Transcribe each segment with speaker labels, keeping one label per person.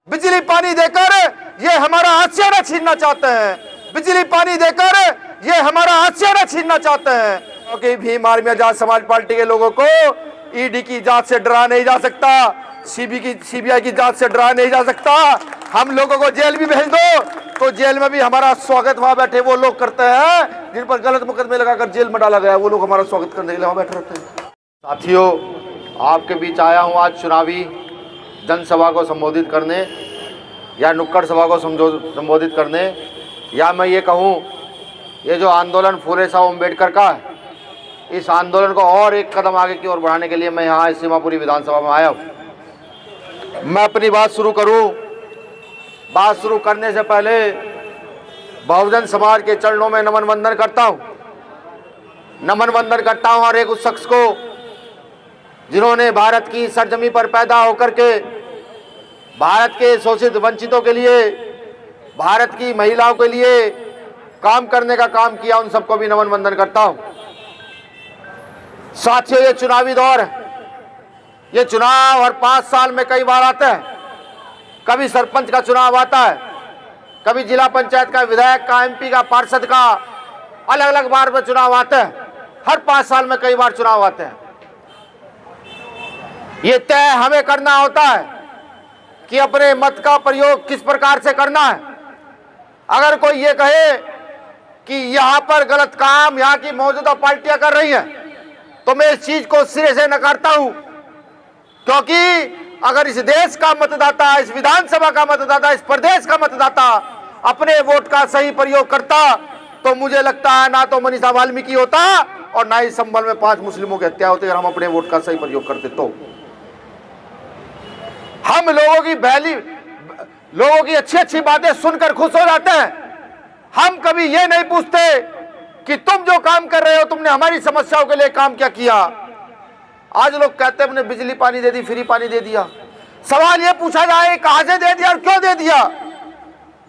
Speaker 1: बिजली पानी देकर ये हमारा आशियाना छीनना चाहते हैं। बिजली पानी देकर ये हमारा आशियाना छीनना चाहते हैं। क्योंकि भीम आर्मी आजाद समाज पार्टी के लोगों को ईडी की जांच से डरा नहीं जा सकता, सीबीआई की जांच से डरा नहीं जा सकता। हम लोगों को जेल भी भेज दो तो जेल में भी हमारा स्वागत वहां बैठे वो लोग करते हैं जिन पर गलत मुकदमे लगाकर जेल में डाला गया, वो लोग हमारा स्वागत करने के लिए वहां बैठे रहते हैं। साथियों, आपके बीच आया हूं आज चुनावी जनसभा को संबोधित करने या नुक्कड़ सभा को संबोधित करने, या मैं ये कहूं ये जो आंदोलन फूले साहब अम्बेडकर का है, इस आंदोलन को और एक कदम आगे की ओर बढ़ाने के लिए मैं यहाँ इस सीमापुरी विधानसभा में आया हूँ। मैं अपनी बात शुरू करूँ, बात शुरू करने से पहले बहुजन समाज के चरणों में नमन वंदन करता हूँ। नमन वंदन करता हूँ हर एक उस शख्स को जिन्होंने भारत की सरजमी पर पैदा होकर के भारत के शोषित वंचितों के लिए, भारत की महिलाओं के लिए काम करने का काम किया। उन सबको भी नमन वंदन करता हूँ। साथियों, ये चुनावी दौर है। ये चुनाव हर 5 साल में कई बार आता है। कभी सरपंच का चुनाव आता है, कभी जिला पंचायत का, विधायक का, एमपी का, पार्षद का, अलग अलग बार में चुनाव आते हैं। हर 5 साल में कई बार चुनाव आते हैं। ये तय हमें करना होता है कि अपने मत का प्रयोग किस प्रकार से करना है। अगर कोई ये कहे कि यहाँ पर गलत काम यहाँ की मौजूदा पार्टियां कर रही हैं, तो मैं इस चीज को सिरे से नकारता हूं। क्योंकि अगर इस देश का मतदाता, इस विधानसभा का मतदाता, इस प्रदेश का मतदाता अपने वोट का सही प्रयोग करता, तो मुझे लगता है ना तो मनीषा वाल्मीकि होता और ना ही संभल में 5 मुस्लिमों की हत्या होती अगर हम अपने वोट का सही प्रयोग करते। तो हम लोगों की अच्छी अच्छी बातें सुनकर खुश हो जाते हैं। हम कभी ये नहीं पूछते कि तुम जो काम कर रहे हो, तुमने हमारी समस्याओं के लिए काम क्या किया। आज लोग कहते हैं हमने बिजली पानी दे दी, फ्री पानी दे दिया। सवाल ये पूछा जाए कहां से दे दिया और क्यों दे दिया,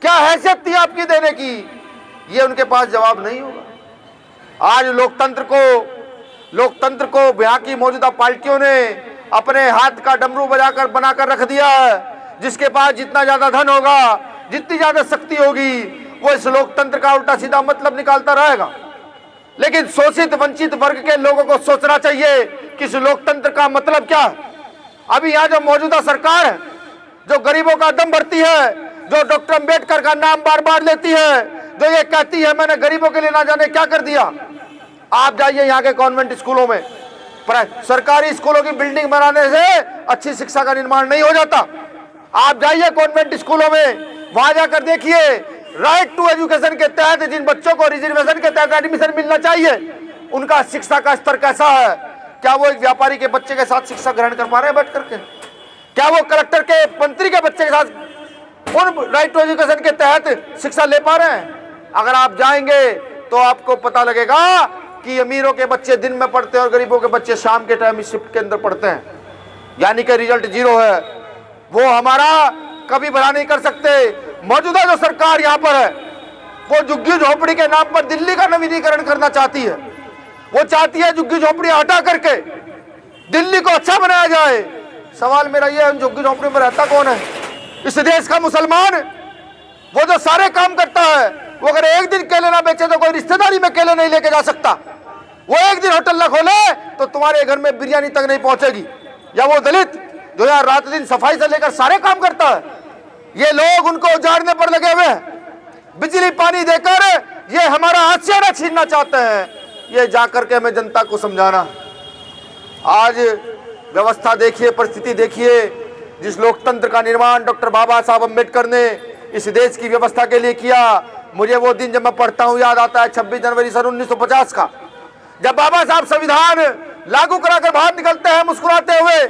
Speaker 1: क्या हैसियत थी आपकी देने की, ये उनके पास जवाब नहीं होगा। आज लोकतंत्र को यहाँ की मौजूदा पार्टियों ने अपने हाथ का डमरू बनाकर रख दिया है। जिसके पास जितना ज्यादा धन होगा, जितनी ज्यादा शक्ति होगी, वो इस लोकतंत्र का उल्टा सीधा मतलब निकालता रहेगा। लेकिन शोषित वंचित वर्ग के लोगों को सोचना चाहिए कि इस लोकतंत्र का मतलब क्या है। अभी यहाँ जो मौजूदा सरकार है, जो गरीबों का दम भरती है, जो डॉक्टर अंबेडकर का नाम बार बार लेती है, जो ये कहती है मैंने गरीबों के लिए ना जाने क्या कर दिया। आप जाइए यहाँ के कॉन्वेंट स्कूलों में, सरकारी स्कूलों की बिल्डिंग बनाने से अच्छी शिक्षा का निर्माण नहीं हो जाता। आप जाइए कॉन्वेंट स्कूलों में, वहां जाकर देखिए राइट टू एजुकेशन के तहत जिन बच्चों को रिजर्वेशन के तहत एडमिशन मिलना चाहिए, उनका शिक्षा का स्तर कैसा है। क्या वो एक व्यापारी के बच्चे के साथ शिक्षा ग्रहण कर पा रहे हैं बैठ करके? क्या वो कलेक्टर के, मंत्री के बच्चे के साथ उन राइट टू एजुकेशन के तहत शिक्षा ले पा रहे हैं? अगर आप जाएंगे तो आपको पता लगेगा कि अमीरों के बच्चे दिन में पढ़ते हैं और गरीबों के बच्चे शाम के टाइम शिफ्ट के अंदर पढ़ते हैं, यानी कि रिजल्ट 0 है। वो हमारा कभी भला नहीं कर सकते। मौजूदा जो सरकार यहाँ पर है, वो झुग्गी झोपड़ी के नाम पर दिल्ली का नवीनीकरण करना चाहती है। वो चाहती है झुग्गी झोपड़ी हटा करके दिल्ली को अच्छा बनाया जाए। सवाल मेरा ये है, झुग्गी झोपड़ी में रहता कौन है? इस देश का मुसलमान, वो जो सारे काम करता है, वो अगर एक दिन केले ना बेचे तो कोई रिश्तेदारी में केले नहीं लेके जा सकता। वो एक दिन होटल ना खोले तो तुम्हारे घर में बिरयानी तक नहीं पहुंचेगी। या वो दलित जो यार रात दिन सफाई से लेकर सारे काम करता है, ये लोग उनको उजाड़ने पर लगे हुए हैं। बिजली पानी देकर ये हमारा आशियाना छीनना चाहते हैं। ये जाकर के हमें जनता को समझाना। आज व्यवस्था देखिए, परिस्थिति देखिए। जिस लोकतंत्र का निर्माण डॉक्टर बाबा साहब अम्बेडकर ने इस देश की व्यवस्था के लिए किया, मुझे वो दिन जब मैं पढ़ता हूँ याद आता है 26 जनवरी सन 1950 का, जब बाबा साहब संविधान लागू कराकर बाहर निकलते हैं मुस्कुराते हुए।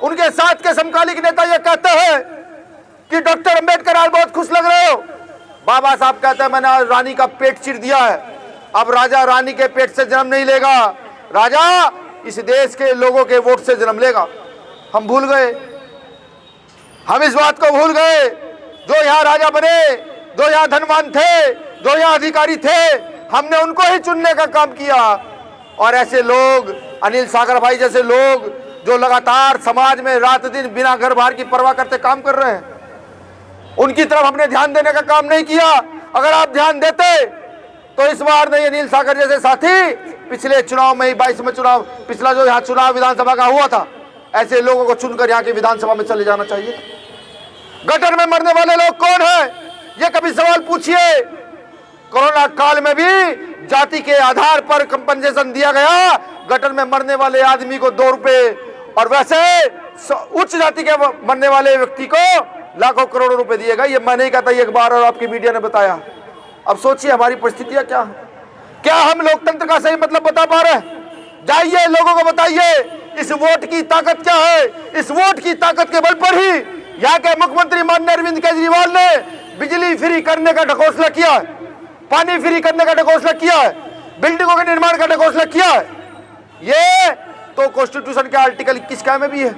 Speaker 1: उनके साथ के समकालिक नेता ये कहते हैं कि डॉक्टर अंबेडकर आज बहुत खुश लग रहे हो। बाबा साहब कहते हैं मैंने आज रानी का पेट चीर दिया है, अब राजा रानी के पेट से जन्म नहीं लेगा, राजा इस देश के लोगों के वोट से जन्म लेगा। हम भूल गए, हम इस बात को भूल गए। जो यहाँ राजा बने, जो यहाँ धनवान थे, जो यहाँ अधिकारी थे, हमने उनको ही चुनने का काम किया। और ऐसे लोग, अनिल सागर भाई जैसे लोग, जो लगातार समाज में रात दिन बिना घर बार की परवाह करते काम कर रहे हैं, उनकी तरफ हमने ध्यान देने का काम नहीं किया। अगर आप ध्यान देते तो इस बार नहीं अनिल सागर जैसे साथी पिछले चुनाव में 22 में चुनाव, पिछला जो यहाँ चुनाव विधानसभा का हुआ था, ऐसे लोगों को चुनकर यहाँ की विधानसभा में चले जाना चाहिए। गटर में मरने वाले लोग कौन है, ये कभी सवाल पूछिए। कोरोना काल में भी जाति के आधार पर कंपनसेशन दिया गया। गटर में मरने वाले आदमी को 2 रुपए और वैसे उच्च जाति के मरने वाले व्यक्ति को लाखों करोड़ों रुपए दिए गए। ये मैं नहीं कहता, एक बार और आपकी मीडिया ने बताया। अब सोचिए हमारी परिस्थितियां क्या है। क्या हम लोकतंत्र का सही मतलब बता पा रहे हैं? जाइए लोगों को बताइए इस वोट की ताकत क्या है। इस वोट की ताकत के बल पर ही यहाँ के मुख्यमंत्री माननीय अरविंद केजरीवाल ने बिजली फ्री करने का ढकोसला किया है, पानी फ्री करने का ढकोसला किया है, बिल्डिंगों के निर्माण का ढकोसला किया है। ये तो कॉन्स्टिट्यूशन के आर्टिकल 21 में भी है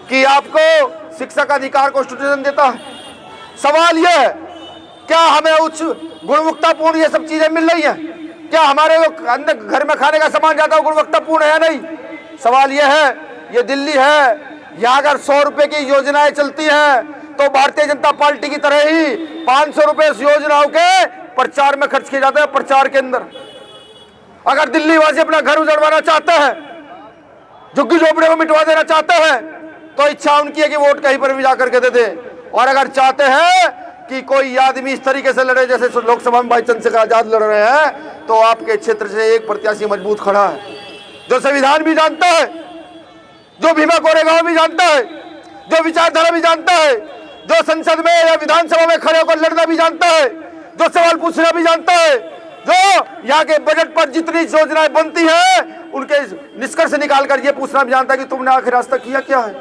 Speaker 1: कि आपको शिक्षा का अधिकार कॉन्स्टिट्यूशन देता है। सवाल यह है क्या हमें उच्च गुणवत्तापूर्ण ये सब चीजें मिल रही हैं? क्या हमारे अंदर घर में खाने का सामान ज्यादा गुणवत्तापूर्ण है? नहीं। सवाल यह है, ये दिल्ली है, यहाँ अगर 100 रुपए की योजनाएं चलती हैं तो भारतीय जनता पार्टी की तरह ही 500 रुपए इस योजनाओं के प्रचार में खर्च किए जाते हैं। प्रचार के अंदर अगर दिल्ली वासी अपना घर उजड़वाना चाहते हैं, झुग्गी झोपड़े को मिटवा देना चाहते हैं, तो इच्छा उनकी है कि वोट कहीं पर भी जाकर के दे दे। और अगर चाहते हैं कि कोई आदमी इस तरीके से लड़े जैसे लोकसभा में भाई चंद्रशेखर आजाद लड़ रहे हैं, तो आपके क्षेत्र से एक प्रत्याशी मजबूत खड़ा है जो संविधान भी जानता है, जो भीमा कोरेगांव भी जानता है, जो विचारधारा भी जानता है, जो संसद में या विधानसभा में खड़े होकर लड़ना भी जानता है, जो सवाल पूछना भी जानता है, जो यहाँ के बजट पर जितनी योजनाएं बनती हैं उनके निष्कर्ष निकाल कर ये पूछना भी जानता है कि तुमने आखिर आज तक किया क्या है।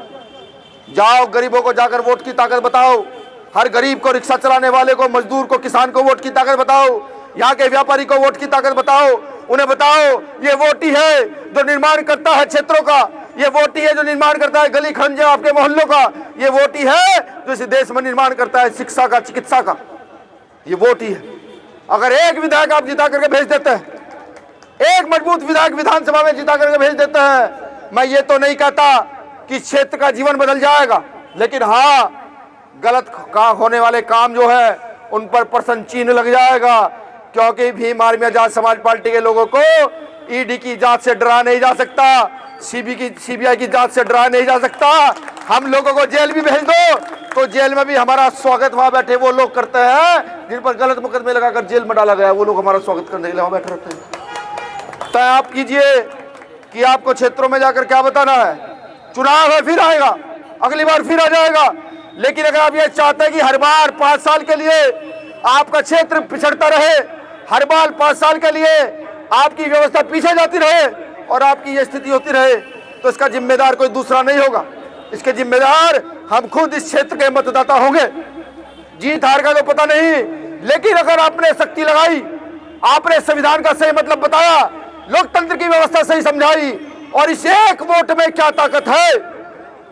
Speaker 1: जाओ गरीबों को जाकर वोट की ताकत बताओ। हर गरीब को, रिक्शा चलाने वाले को, मजदूर को, किसान को वोट की ताकत बताओ। यहाँ के व्यापारी को वोट की ताकत बताओ। उन्हें बताओ ये वोट ही है जो निर्माण करता है क्षेत्रों का, ये वोट ही है जो निर्माण करता है गली खंड आपके मोहल्लों का, ये वोट ही है जो इस देश में निर्माण करता है शिक्षा का, चिकित्सा का, ये वोट ही है। अगर एक विधायक आप जिता करके भेज देते हैं, एक मजबूत विधायक विधानसभा में जिता करके भेज देते हैं, मैं ये तो नहीं कहता कि क्षेत्र का जीवन बदल जाएगा, लेकिन हाँ गलत होने वाले काम जो है उन पर प्रश्न चिन्ह लग जाएगा। क्योंकि भीम आर्मी आजाद समाज पार्टी के लोगों को ईडी की जांच से डरा नहीं जा सकता, सीबीआई की जांच से डरा नहीं जा सकता। हम लोगों को जेल भी भेज दो तो जेल में भी हमारा स्वागत वहां बैठे वो लोग करते हैं जिन पर गलत मुकदमे लगाकर जेल में डाला गया, वो लोग हमारा स्वागत करने के लिए वहां बैठे रहते हैं। तय आप कीजिए कि आपको क्षेत्रों में जाकर क्या बताना है। चुनाव है, फिर आएगा, अगली बार फिर आ जाएगा। लेकिन अगर आप ये चाहते हैं कि हर बार 5 साल के लिए आपका क्षेत्र पिछड़ता रहे, हर बार 5 साल के लिए आपकी व्यवस्था पीछे जाती रहे और आपकी ये स्थिति होती रहे, तो इसका जिम्मेदार कोई दूसरा नहीं होगा। इसके जिम्मेदार हम खुद इस क्षेत्र के मतदाता होंगे। जीत हार का तो पता नहीं, लेकिन अगर आपने शक्ति लगाई, आपने संविधान का सही मतलब बताया, लोकतंत्र की व्यवस्था सही समझाई और इस एक वोट में क्या ताकत है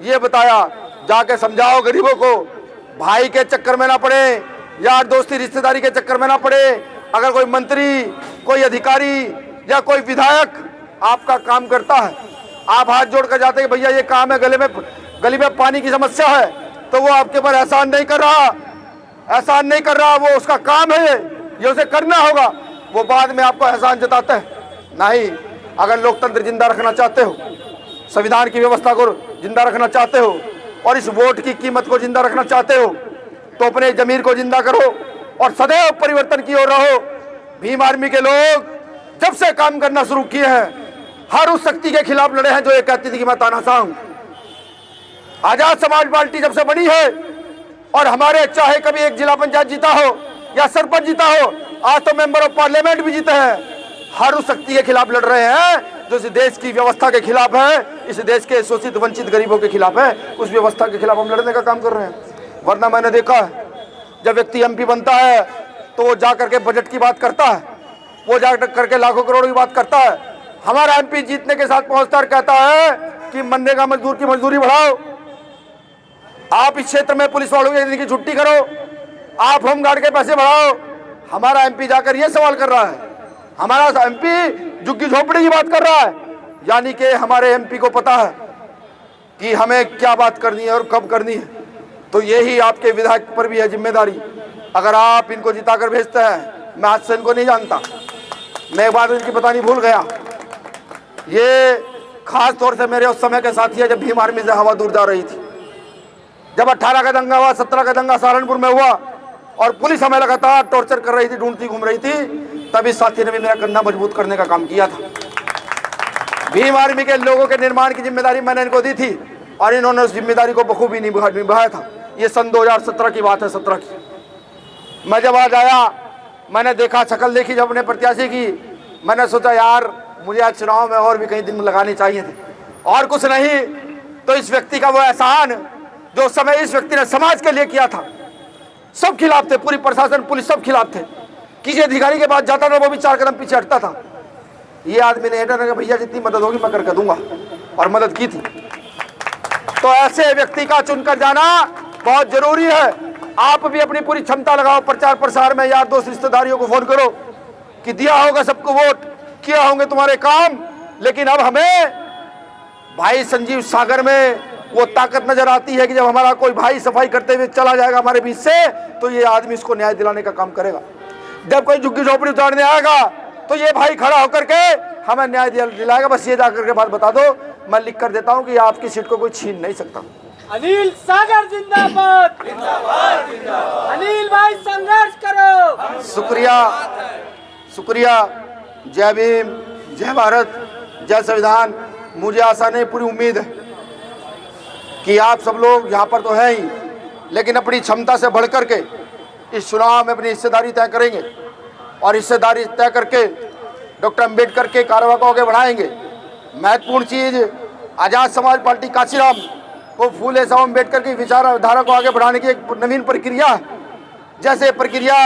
Speaker 1: ये बताया, जाके समझाओ गरीबों को। भाई के चक्कर में ना पड़े, यार दोस्ती रिश्तेदारी के चक्कर में ना पड़े। अगर कोई मंत्री, कोई अधिकारी या कोई विधायक आपका काम करता है, आप हाथ जोड़ कर जाते हैं भैया ये काम है, गली में पानी की समस्या है, तो वो आपके ऊपर एहसान नहीं कर रहा, वो उसका काम है, ये उसे करना होगा। वो बाद में आपको एहसान जताते हैं। नहीं, अगर लोकतंत्र जिंदा रखना चाहते हो, संविधान की व्यवस्था को जिंदा रखना चाहते हो और इस वोट की कीमत को जिंदा रखना चाहते हो, तो अपने जमीर को जिंदा करो और सदैव परिवर्तन की ओर रहो। भीम आर्मी के लोग जब से काम करना शुरू किए हैं, हर उस शक्ति के खिलाफ लड़े हैं जो ये कहती थी कि मैं तानाशाह हूं। आजाद समाज पार्टी जब से बनी है और हमारे चाहे कभी एक जिला पंचायत जीता हो या सरपंच जीता हो, आज तो मेंबर ऑफ पार्लियामेंट भी जीते हैं, हर उस शक्ति के खिलाफ लड़ रहे हैं जो इस देश की व्यवस्था के खिलाफ है, इस देश के शोषित वंचित गरीबों के खिलाफ है। उस व्यवस्था के खिलाफ हम लड़ने का काम कर रहे हैं। वरना मैंने देखा है जब व्यक्ति एमपी बनता है तो वो जा करके बजट की बात करता है, वो जा करके लाखों करोड़ों की बात करता है। हमारा एमपी जीतने के साथ पहुंचता और कहता है कि मनरेगा मजदूर की मजदूरी बढ़ाओ, आप इस क्षेत्र में पुलिस वालों की छुट्टी करो, आप होमगार्ड के पैसे बढ़ाओ। हमारा एमपी जाकर ये सवाल कर रहा है, हमारा एमपी झुग्गी झोपड़ी की बात कर रहा है। यानी कि हमारे एमपी को पता है कि हमें क्या बात करनी है और कब करनी है। तो यही आपके विधायक पर भी है जिम्मेदारी। अगर आप इनको जिताकर भेजते हैं, मैं आज से इनको नहीं जानता, मैं एक बात इनकी पता नहीं भूल गया। ये खास तौर से मेरे उस समय के साथी है जब भीम आर्मी से हवा दूर जा रही थी, जब 18 का दंगा हुआ, 17 का दंगा सहारनपुर में हुआ और पुलिस हमें लगातार टॉर्चर कर रही थी, ढूंढती घूम रही थी, तभी साथी ने भी मेरा कंधा मजबूत करने का काम किया था। भीम आर्मी के लोगों के निर्माण की जिम्मेदारी मैंने इनको दी थी और इन्होंने उस जिम्मेदारी को बखूबी निभाया था। ये सन 2017 की बात है, 17 की। मैं जब आज आया, मैंने देखा, शक्ल देखी जब अपने प्रत्याशी की, मैंने सोचा यार मुझे आज चुनाव में और भी कई दिन लगाने चाहिए थे। और कुछ नहीं तो इस व्यक्ति का वो एहसान जो उस समय इस व्यक्ति ने समाज के लिए किया था। सब खिलाफ थे, पूरी प्रशासन, पुलिस सब खिलाफ थे। किसी अधिकारी के पास जाता था वो भी 4 कदम पीछे हटता था। ये आदमी ने कहा भैया जितनी मदद होगी मैं करके दूंगा, और मदद की थी। तो ऐसे व्यक्ति का चुनकर जाना बहुत जरूरी है। आप भी अपनी पूरी क्षमता लगाओ प्रचार प्रसार में, यार दोस्त रिश्तेदारियों को फोन करो कि दिया होगा सबको वोट, किया होंगे तुम्हारे काम, लेकिन अब हमें भाई संजीव सागर में वो ताकत नजर आती है कि जब हमारा कोई भाई सफाई करते हुए चला जाएगा हमारे बीच से, तो ये आदमी इसको न्याय दिलाने का काम करेगा। जब कोई झुग्गी झोपड़ी उतारने आएगा तो ये भाई खड़ा होकर के हमें न्याय दिलाएगा। बस ये जाकर के बात बता दो, मैं लिख कर देता हूँ कि आपकी सीट को कोई छीन नहीं सकता।
Speaker 2: अनिल सागर जिंदाबाद, जिंदाबाद, जिंदाबाद। अनिल भाई संघर्ष करो।
Speaker 1: शुक्रिया, शुक्रिया। जय भीम, जय भारत, जय संविधान। मुझे आशा नहीं, पूरी उम्मीद है कि आप सब लोग यहाँ पर तो हैं ही, लेकिन अपनी क्षमता से बढ़ करके इस चुनाव में अपनी हिस्सेदारी तय करेंगे और हिस्सेदारी तय करके डॉक्टर अंबेडकर के कार्रवाई को आगे बढ़ाएंगे। महत्वपूर्ण चीज़, आज़ाद समाज पार्टी काशीराम को फूले साहब अंबेडकर की विचारधारा को आगे बढ़ाने की एक नवीन प्रक्रिया है। जैसे प्रक्रिया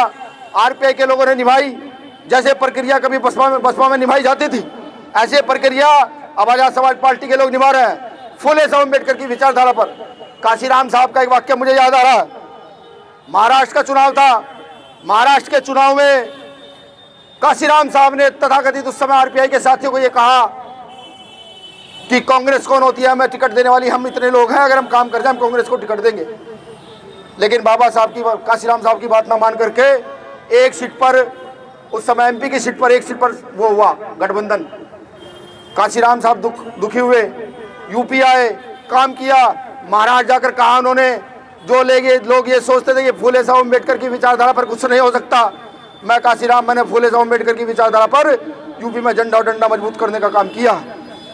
Speaker 1: आरपीआई के लोगों ने निभाई, जैसे प्रक्रिया कभी बसपा में निभाई जाती थी, ऐसे प्रक्रिया अब आज़ाद समाज पार्टी के लोग निभा रहे हैं फूले साहब अंबेडकर की विचारधारा पर। काशीराम साहब का एक वाक्य मुझे याद आ रहा है। महाराष्ट्र का चुनाव था, महाराष्ट्र के चुनाव में काशीराम साहब ने तथाकथित उस समय आरपीआई के साथियों को ये कहा कि कांग्रेस कौन होती है, हमें टिकट देने वाली, हम इतने लोग हैं, अगर हम काम कर जाए हम कांग्रेस को टिकट देंगे। लेकिन बाबा साहब की, काशीराम साहब की बात ना मान करके एक सीट पर, उस समय एमपी की सीट पर, एक सीट पर वो हुआ गठबंधन। काशीराम साहब दुखी हुए, यूपी आए, काम किया, महाराष्ट्र जाकर कहा उन्होंने, जो लोग ये सोचते थे कि फूले साहब अम्बेडकर की विचारधारा पर कुछ नहीं हो सकता, मैंने फूले साहब अम्बेडकर की विचारधारा पर यूपी में झंडा और डंडा मजबूत करने का काम किया।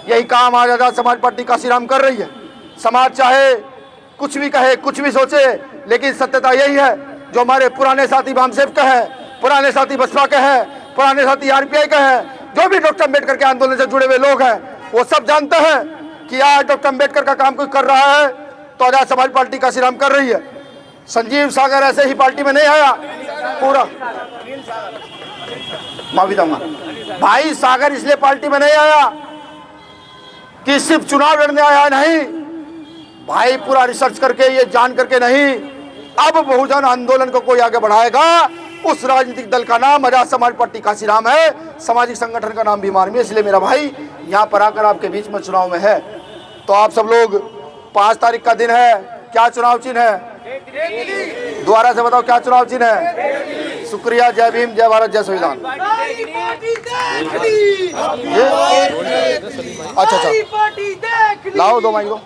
Speaker 1: यही काम आज आज़ाद समाज पार्टी काशीराम कर रही है। समाज चाहे कुछ भी कहे, कुछ भी सोचे, लेकिन सत्यता यही है, जो हमारे पुराने साथी वामसेव के हैं, पुराने साथी बसपा के हैं, पुराने साथी आरपीआई के हैं, जो भी डॉक्टर अम्बेडकर के आंदोलन से जुड़े हुए लोग हैं, वो सब जानते हैं कि आज डॉक्टर अम्बेडकर का काम कोई कर रहा है तो आज़ाद समाज पार्टी काशीराम कर रही है। संजीव सागर ऐसे ही पार्टी में नहीं आया, पूरा माफी चाहूंगा, भाई सागर इसलिए पार्टी में नहीं आया कि सिर्फ चुनाव लड़ने आया, नहीं भाई, पूरा रिसर्च करके, ये जान करके नहीं, अब बहुजन आंदोलन को कोई आगे बढ़ाएगा, उस राजनीतिक दल का नाम आज़ाद समाज पार्टी काशीराम है, सामाजिक संगठन का नाम भीम आर्मी है। इसलिए मेरा भाई यहाँ पर आकर आपके बीच में चुनाव में है। तो आप सब लोग 5 तारीख का दिन है, क्या चुनाव चिन्ह है, दोबारा से बताओ क्या चुनाव चिन्ह है? शुक्रिया। जय भीम, जय भारत, जय संविधान। अच्छा, लाओ 2 माइक दो।